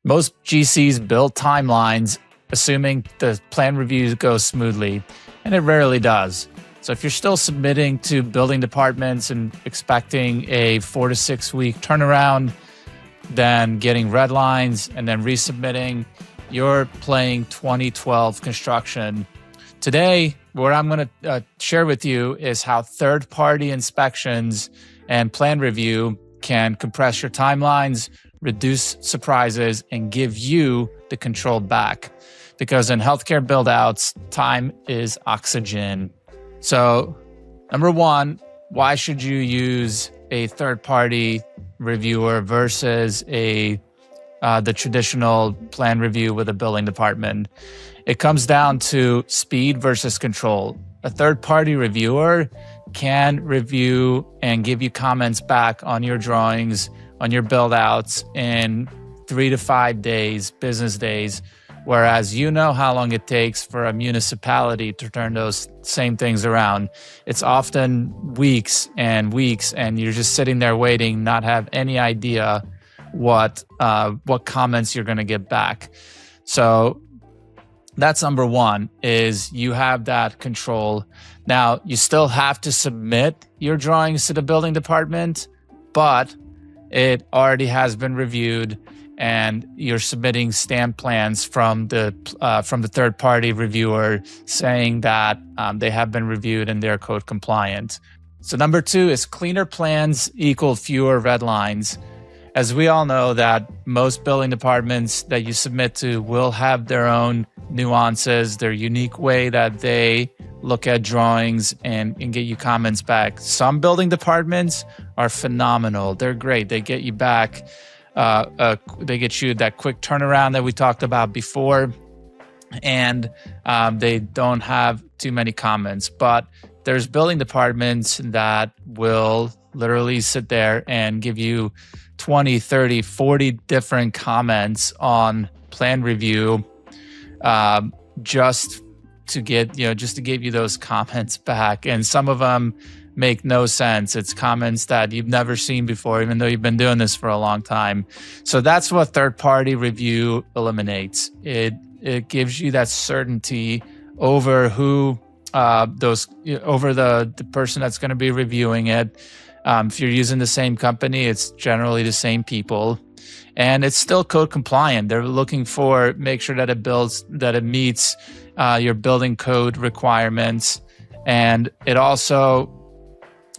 Most GCs build timelines assuming the plan review goes smoothly, and it rarely does. So if you're still submitting to building departments and expecting a 4 to 6 week turnaround, then getting Redlines and then resubmitting, you're playing 2012 construction. Today, what I'm going to share with you is how third-party inspections and plan review can compress your timelines, reduce surprises, and give you the control back. Because in healthcare build-outs, time is oxygen. So, number one, why should you use a third-party reviewer versus the traditional plan review with a building department? It comes down to speed versus control. A third-party reviewer can review and give you comments back on your drawings, on your build-outs in 3 to 5 days, business days, whereas you know how long it takes for a municipality to turn those same things around. It's often weeks, and you're just sitting there waiting, not have any idea what comments you're going to get back. So that's number one, is you have that control. Now, you still have to submit your drawings to the building department, but it already has been reviewed, and you're submitting stamp plans from the third-party reviewer saying that they have been reviewed and they're code compliant. So number two is cleaner plans equal fewer red lines. As we all know that most building departments that you submit to will have their own nuances, their unique way that they look at drawings and get you comments back. Some building departments are phenomenal. They're great. They get you back. They get you that quick turnaround that we talked about before, and they don't have too many comments. But there's building departments that will literally sit there and give you 20, 30, 40 different comments on plan review just to give you those comments back. And some of them make no sense. It's comments that you've never seen before, even though you've been doing this for a long time. So that's what third-party review eliminates. It gives you that certainty over the person that's going to be reviewing it. If you're using the same company, it's generally the same people, and it's still code compliant. They're looking for make sure that it meets your building code requirements, and it also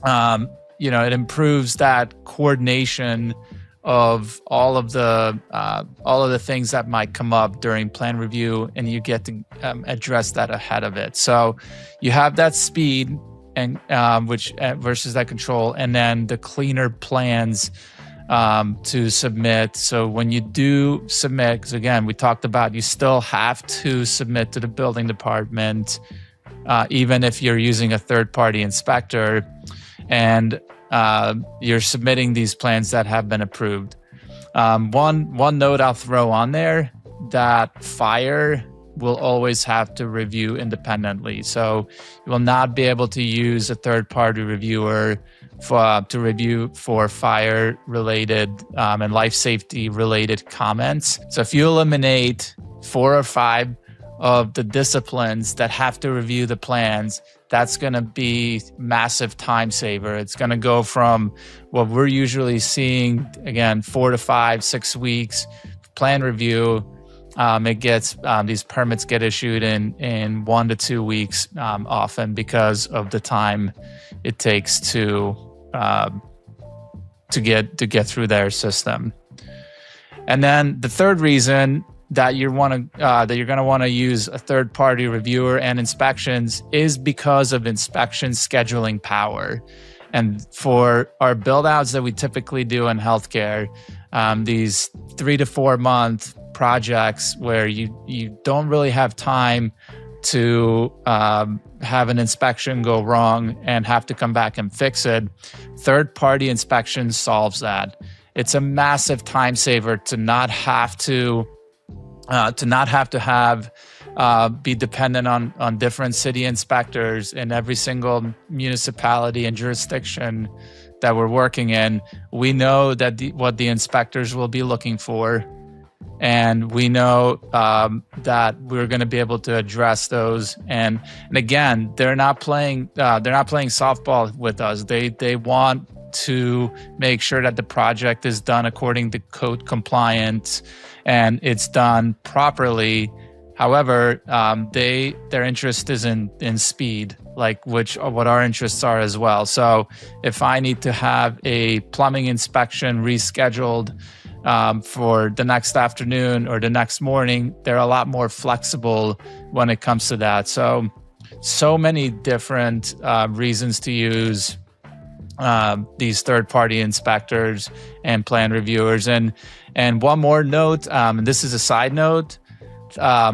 it improves that coordination of all of the things that might come up during plan review, and you get to address that ahead of it. So you have that speed and which versus that control, and then the cleaner plans to submit. So when you do submit, because again, we talked about you still have to submit to the building department, even if you're using a third-party inspector, and you're submitting these plans that have been approved. One note I'll throw on there, that fire will always have to review independently. So you will not be able to use a third-party reviewer to review for fire-related and life safety-related comments. So if you eliminate 4 or 5 of the disciplines that have to review the plans, that's going to be massive time saver. It's going to go from what we're usually seeing, again, 4 to 5, 6 weeks plan review. It gets these permits get issued in 1 to 2 weeks often, because of the time it takes to get through their system. And then the third reason that you're going to want to use a third-party reviewer and inspections is because of inspection scheduling power. And for our build-outs that we typically do in healthcare, these 3 to 4 month projects where you don't really have time to have an inspection go wrong and have to come back and fix it, third-party inspection solves that. It's a massive time saver to not have to be dependent on different city inspectors in every single municipality and jurisdiction that we're working in. We know that what the inspectors will be looking for. and we know that we're going to be able to address those. And again, they're not playing softball with us. They want to make sure that the project is done according to code compliance and it's done properly. However, their interest is in speed, like what our interests are as well. So if I need to have a plumbing inspection rescheduled for the next afternoon or the next morning, they're a lot more flexible when it comes to that. So many different reasons to use these third-party inspectors and plan reviewers. And one more note, and this is a side note,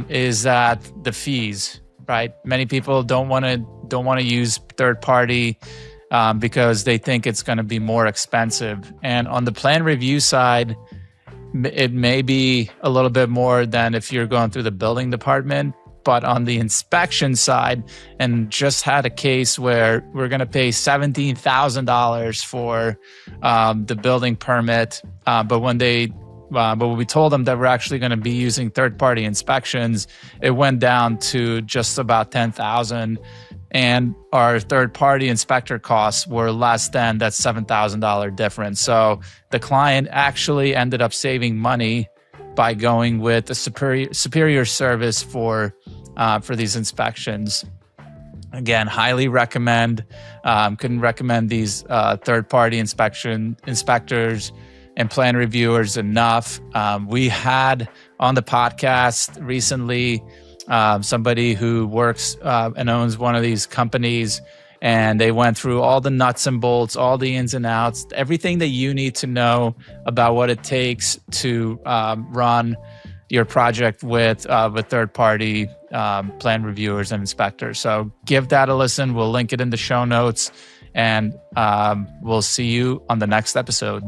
is that the fees, right? Many people don't want to use third-party because they think it's going to be more expensive. And on the plan review side, it may be a little bit more than if you're going through the building department. But on the inspection side, and just had a case where we're going to pay $17,000 for the building permit, but when we told them that we're actually going to be using third-party inspections, it went down to just about $10,000, and our third-party inspector costs were less than that $7,000 difference. So the client actually ended up saving money by going with a superior service for these inspections. Again, highly recommend. Couldn't recommend these third-party inspectors and plan reviewers enough. We had on the podcast recently somebody who works and owns one of these companies, and they went through all the nuts and bolts, all the ins and outs, everything that you need to know about what it takes to run your project with third-party plan reviewers and inspectors. So give that a listen. We'll link it in the show notes, and we'll see you on the next episode.